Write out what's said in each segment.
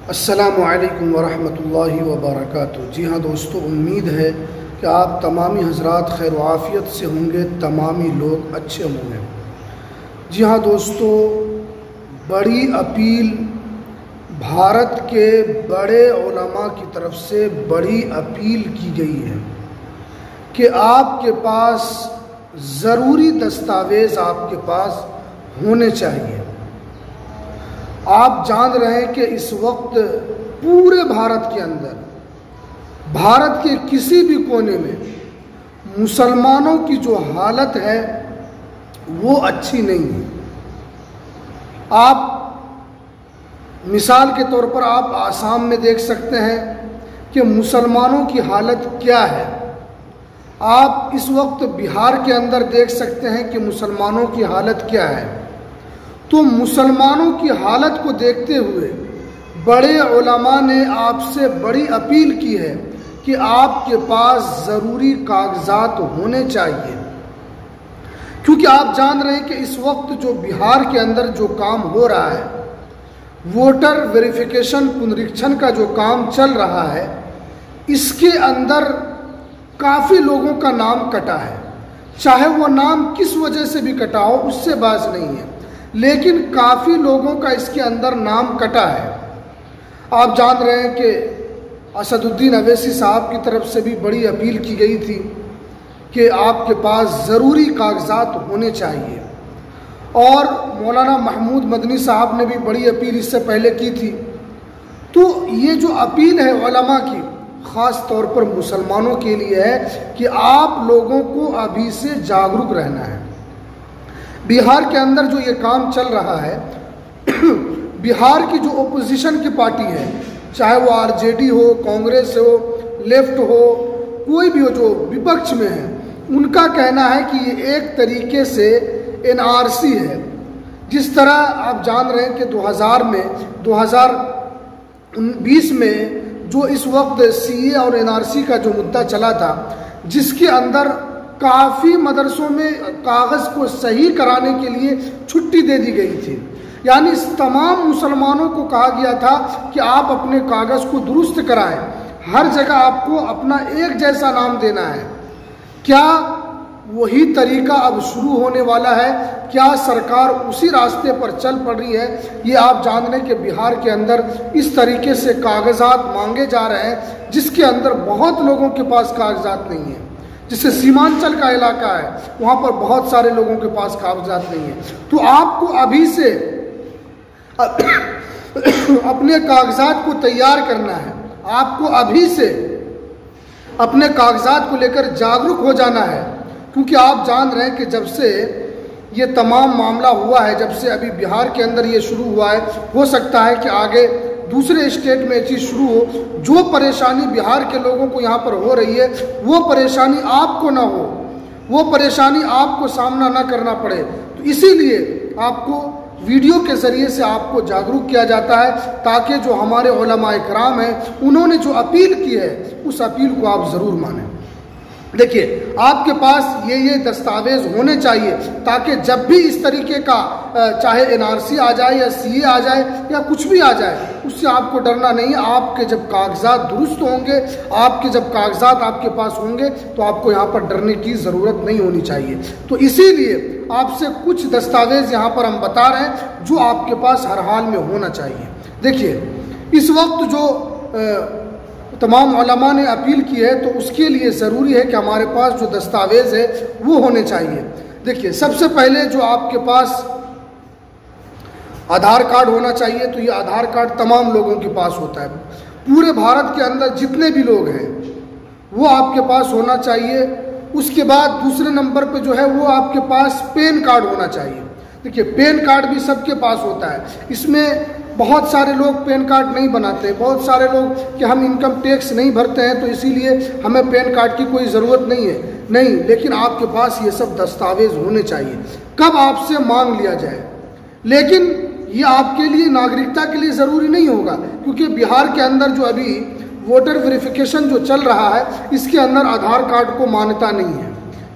अस्सलामु अलैकुम वरहमतुल्लाहि वबरकातुहू। जी हाँ दोस्तों, उम्मीद है कि आप तमामी हज़रात खैर व आफ़ियत से होंगे, तमामी लोग अच्छे होंगे। जी हाँ दोस्तों, बड़ी अपील भारत के बड़े उलमा की तरफ से बड़ी अपील की गई है कि आपके पास ज़रूरी दस्तावेज़ आपके पास होने चाहिए। आप जान रहे हैं कि इस वक्त पूरे भारत के अंदर, भारत के किसी भी कोने में मुसलमानों की जो हालत है वो अच्छी नहीं है। आप मिसाल के तौर पर आप आसाम में देख सकते हैं कि मुसलमानों की हालत क्या है। आप इस वक्त बिहार के अंदर देख सकते हैं कि मुसलमानों की हालत क्या है। तो मुसलमानों की हालत को देखते हुए बड़े उलमा ने आपसे बड़ी अपील की है कि आपके पास ज़रूरी कागजात होने चाहिए, क्योंकि आप जान रहे हैं कि इस वक्त जो बिहार के अंदर जो काम हो रहा है, वोटर वेरिफिकेशन पुनरीक्षण का जो काम चल रहा है, इसके अंदर काफ़ी लोगों का नाम कटा है। चाहे वो नाम किस वजह से भी कटा हो, उससे बात नहीं है, लेकिन काफ़ी लोगों का इसके अंदर नाम कटा है। आप जान रहे हैं कि असदुद्दीन अवैसी साहब की तरफ से भी बड़ी अपील की गई थी कि आपके पास ज़रूरी कागजात होने चाहिए, और मौलाना महमूद मदनी साहब ने भी बड़ी अपील इससे पहले की थी। तो ये जो अपील है उलमा की, ख़ास तौर पर मुसलमानों के लिए है कि आप लोगों को अभी से जागरूक रहना है। बिहार के अंदर जो ये काम चल रहा है, बिहार की जो ओपोजिशन की पार्टी है, चाहे वो आरजेडी हो, कांग्रेस हो, लेफ्ट हो, कोई भी हो जो विपक्ष में है, उनका कहना है कि ये एक तरीके से एनआरसी है। जिस तरह आप जान रहे हैं कि 2020 में जो इस वक्त सीए और एनआरसी का जो मुद्दा चला था, जिसके अंदर काफ़ी मदरसों में कागज़ को सही कराने के लिए छुट्टी दे दी गई थी। यानी तमाम मुसलमानों को कहा गया था कि आप अपने कागज़ को दुरुस्त कराएं, हर जगह आपको अपना एक जैसा नाम देना है। क्या वही तरीका अब शुरू होने वाला है? क्या सरकार उसी रास्ते पर चल पड़ रही है? ये आप जान रहे हैं कि बिहार के अंदर इस तरीके से कागजात मांगे जा रहे हैं, जिसके अंदर बहुत लोगों के पास कागजात नहीं है। जिससे सीमांचल का इलाका है, वहाँ पर बहुत सारे लोगों के पास कागजात नहीं है। तो आपको अभी से अपने कागजात को तैयार करना है। आपको अभी से अपने कागजात को लेकर जागरूक हो जाना है, क्योंकि आप जान रहे हैं कि जब से ये तमाम मामला हुआ है, जब से अभी बिहार के अंदर ये शुरू हुआ है, हो सकता है कि आगे दूसरे स्टेट में ये चीज़ शुरू हो। जो परेशानी बिहार के लोगों को यहाँ पर हो रही है, वो परेशानी आपको ना हो, वो परेशानी आपको सामना ना करना पड़े। तो इसीलिए आपको वीडियो के ज़रिए से आपको जागरूक किया जाता है, ताकि जो हमारे उलमा इकराम हैं, उन्होंने जो अपील की है, उस अपील को आप ज़रूर मानें। देखिए, आपके पास ये दस्तावेज होने चाहिए, ताकि जब भी इस तरीके का चाहे एनआरसी आ जाए या सीए आ जाए या कुछ भी आ जाए, उससे आपको डरना नहीं है। आपके जब कागजात दुरुस्त होंगे, आपके जब कागजात आपके पास होंगे, तो आपको यहाँ पर डरने की ज़रूरत नहीं होनी चाहिए। तो इसीलिए आपसे कुछ दस्तावेज यहाँ पर हम बता रहे हैं जो आपके पास हर हाल में होना चाहिए। देखिए, इस वक्त जो तमाम उलमा ने अपील की है, तो उसके लिए ज़रूरी है कि हमारे पास जो दस्तावेज़ है वो होने चाहिए। देखिए, सबसे पहले जो आपके पास आधार कार्ड होना चाहिए। तो ये आधार कार्ड तमाम लोगों के पास होता है, पूरे भारत के अंदर जितने भी लोग हैं वो आपके पास होना चाहिए। उसके बाद दूसरे नंबर पे जो है वो आपके पास पैन कार्ड होना चाहिए। देखिए, पैन कार्ड भी सबके पास होता है। इसमें बहुत सारे लोग पैन कार्ड नहीं बनाते, बहुत सारे लोग कि हम इनकम टैक्स नहीं भरते हैं, तो इसीलिए हमें पैन कार्ड की कोई ज़रूरत नहीं है। नहीं, लेकिन आपके पास ये सब दस्तावेज होने चाहिए। कब आपसे मांग लिया जाए, लेकिन ये आपके लिए नागरिकता के लिए ज़रूरी नहीं होगा, क्योंकि बिहार के अंदर जो अभी वोटर वेरिफिकेशन जो चल रहा है, इसके अंदर आधार कार्ड को मान्यता नहीं है,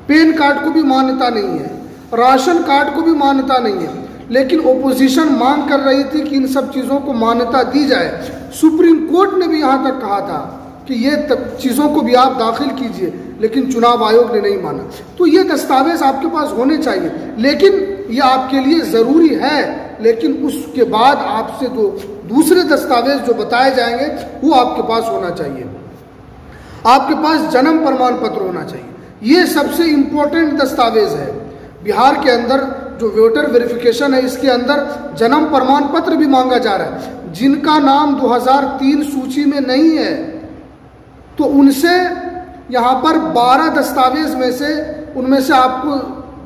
पैन कार्ड को भी मान्यता नहीं है, राशन कार्ड को भी मान्यता नहीं है। लेकिन ओपोजिशन मांग कर रही थी कि इन सब चीज़ों को मान्यता दी जाए। सुप्रीम कोर्ट ने भी यहाँ तक कहा था कि ये चीज़ों को भी आप दाखिल कीजिए, लेकिन चुनाव आयोग ने नहीं माना। तो ये दस्तावेज आपके पास होने चाहिए, लेकिन ये आपके लिए ज़रूरी है, लेकिन उसके बाद आपसे जो दूसरे दस्तावेज जो बताए जाएंगे वो आपके पास होना चाहिए। आपके पास जन्म प्रमाण पत्र होना चाहिए, ये सबसे इम्पोर्टेंट दस्तावेज है। बिहार के अंदर जो वोटर वेरिफिकेशन है, इसके अंदर जन्म प्रमाण पत्र भी मांगा जा रहा है। जिनका नाम 2003 सूची में नहीं है, तो उनसे यहाँ पर 12 दस्तावेज में से उनमें से आपको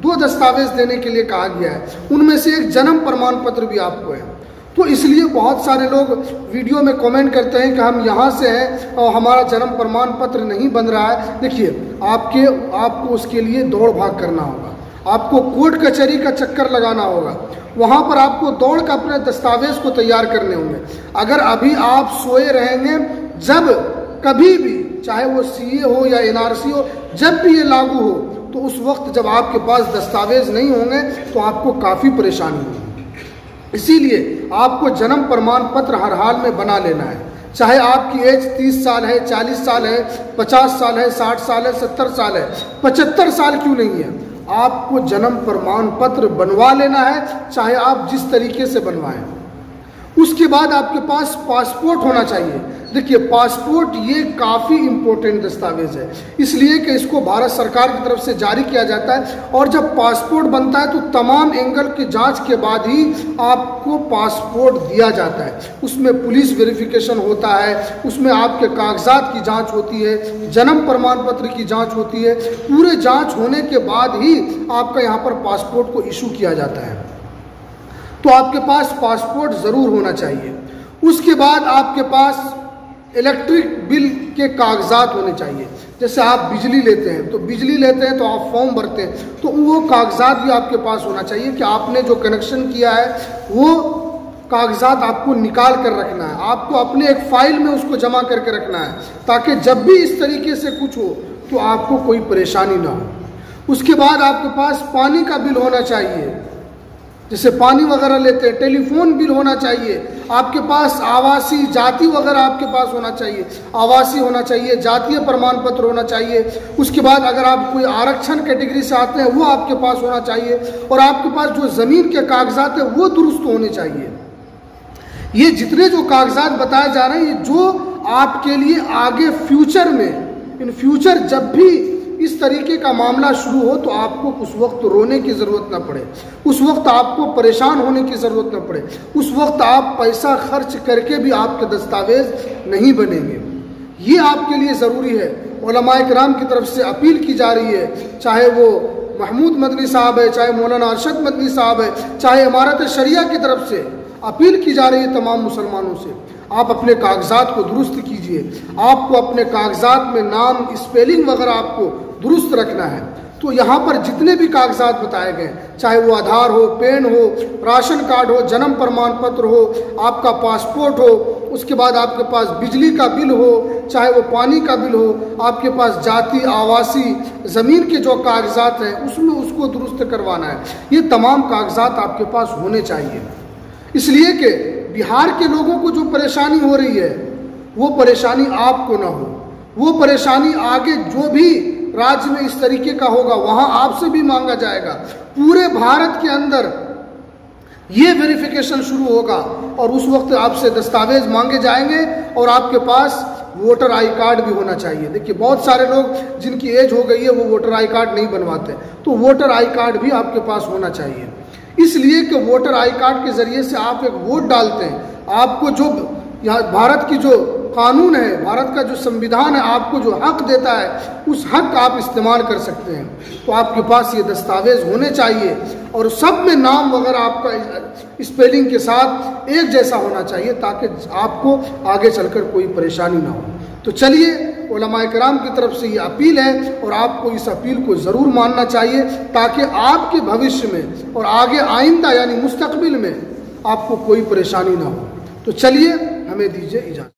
2 दस्तावेज देने के लिए कहा गया है, उनमें से एक जन्म प्रमाण पत्र भी आपको है। तो इसलिए बहुत सारे लोग वीडियो में कमेंट करते हैं कि हम यहाँ से हैं और हमारा जन्म प्रमाण पत्र नहीं बन रहा है। देखिए, आपको उसके लिए दौड़ भाग करना होगा, आपको कोर्ट कचहरी का चक्कर लगाना होगा, वहाँ पर आपको दौड़ कर अपने दस्तावेज को तैयार करने होंगे। अगर अभी आप सोए रहेंगे, जब कभी भी, चाहे वो सीए हो या एनआरसी हो, जब भी ये लागू हो, तो उस वक्त जब आपके पास दस्तावेज नहीं होंगे तो आपको काफ़ी परेशानी होगी। इसीलिए आपको जन्म प्रमाण पत्र हर हाल में बना लेना है, चाहे आपकी एज 30 साल है, 40 साल है, 50 साल है, 60 साल है, 70 साल है, 75 साल क्यों नहीं है, आपको जन्म प्रमाण पत्र बनवा लेना है, चाहे आप जिस तरीके से बनवाएं। उसके बाद आपके पास पासपोर्ट होना चाहिए। देखिए, पासपोर्ट ये काफ़ी इम्पोर्टेंट दस्तावेज है, इसलिए कि इसको भारत सरकार की तरफ से जारी किया जाता है, और जब पासपोर्ट बनता है तो तमाम एंगल की जांच के बाद ही आपको पासपोर्ट दिया जाता है। उसमें पुलिस वेरिफिकेशन होता है, उसमें आपके कागजात की जांच होती है, जन्म प्रमाण पत्र की जांच होती है, पूरे जांच होने के बाद ही आपका यहाँ पर पासपोर्ट को इशू किया जाता है। तो आपके पास पासपोर्ट ज़रूर होना चाहिए। उसके बाद आपके पास इलेक्ट्रिक बिल के कागजात होने चाहिए। जैसे आप बिजली लेते हैं, तो बिजली लेते हैं तो आप फॉर्म भरते हैं, तो वो कागजात भी आपके पास होना चाहिए कि आपने जो कनेक्शन किया है वो कागजात आपको निकाल कर रखना है, आपको अपने एक फाइल में उसको जमा करके रखना है, ताकि जब भी इस तरीके से कुछ हो तो आपको कोई परेशानी ना हो। उसके बाद आपके पास पानी का बिल होना चाहिए, जैसे पानी वगैरह लेते हैं, टेलीफोन बिल होना चाहिए, आपके पास आवासीय जाति वगैरह आपके पास होना चाहिए, आवासीय होना चाहिए, जातीय प्रमाण पत्र होना चाहिए। उसके बाद अगर आप कोई आरक्षण कैटेगरी से आते हैं वो आपके पास होना चाहिए, और आपके पास जो ज़मीन के कागजात है वो दुरुस्त होने चाहिए। ये जितने जो कागजात बताए जा रहे हैं, ये जो आपके लिए आगे फ्यूचर में, इन फ्यूचर जब भी इस तरीके का मामला शुरू हो तो आपको उस वक्त रोने की ज़रूरत ना पड़े, उस वक्त आपको परेशान होने की ज़रूरत ना पड़े, उस वक्त आप पैसा खर्च करके भी आपके दस्तावेज नहीं बनेंगे। ये आपके लिए ज़रूरी है। उलमाए किराम की तरफ से अपील की जा रही है, चाहे वो महमूद मदनी साहब है, चाहे मौलाना अरशद मदनी साहब है, चाहे इमारत शरिया की तरफ से अपील की जा रही है तमाम मुसलमानों से, आप अपने कागजात को दुरुस्त कीजिए। आपको अपने कागजात में नाम, स्पेलिंग वगैरह आपको दुरुस्त रखना है। तो यहाँ पर जितने भी कागजात बताए गए, चाहे वो आधार हो, पैन हो, राशन कार्ड हो, जन्म प्रमाण पत्र हो, आपका पासपोर्ट हो, उसके बाद आपके पास बिजली का बिल हो, चाहे वो पानी का बिल हो, आपके पास जाति, आवासीय, ज़मीन के जो कागजात हैं उसमें उसको दुरुस्त करवाना है। ये तमाम कागजात आपके पास होने चाहिए, इसलिए कि बिहार के लोगों को जो परेशानी हो रही है वो परेशानी आपको ना हो, वो परेशानी आगे जो भी राज्य में इस तरीके का होगा वहां आपसे भी मांगा जाएगा। पूरे भारत के अंदर ये वेरिफिकेशन शुरू होगा और उस वक्त आपसे दस्तावेज मांगे जाएंगे और आपके पास वोटर आई कार्ड भी होना चाहिए। देखिए, बहुत सारे लोग जिनकी एज हो गई है वो वोटर आई कार्ड नहीं बनवाते, तो वोटर आई कार्ड भी आपके पास होना चाहिए, इसलिए कि वोटर आई कार्ड के जरिए से आप एक वोट डालते हैं, आपको जो यहाँ भारत की जो कानून है, भारत का जो संविधान है, आपको जो हक देता है उस हक का आप इस्तेमाल कर सकते हैं। तो आपके पास ये दस्तावेज होने चाहिए और सब में नाम वगैरह आपका स्पेलिंग के साथ एक जैसा होना चाहिए, ताकि आपको आगे चलकर कोई परेशानी ना हो। तो चलिए, उलमाए किराम की तरफ से ये अपील है और आपको इस अपील को ज़रूर मानना चाहिए, ताकि आपके भविष्य में और आगे आइंदा यानी मुस्तकबिल में आपको कोई परेशानी ना हो। तो चलिए, हमें दीजिए इजाज़त।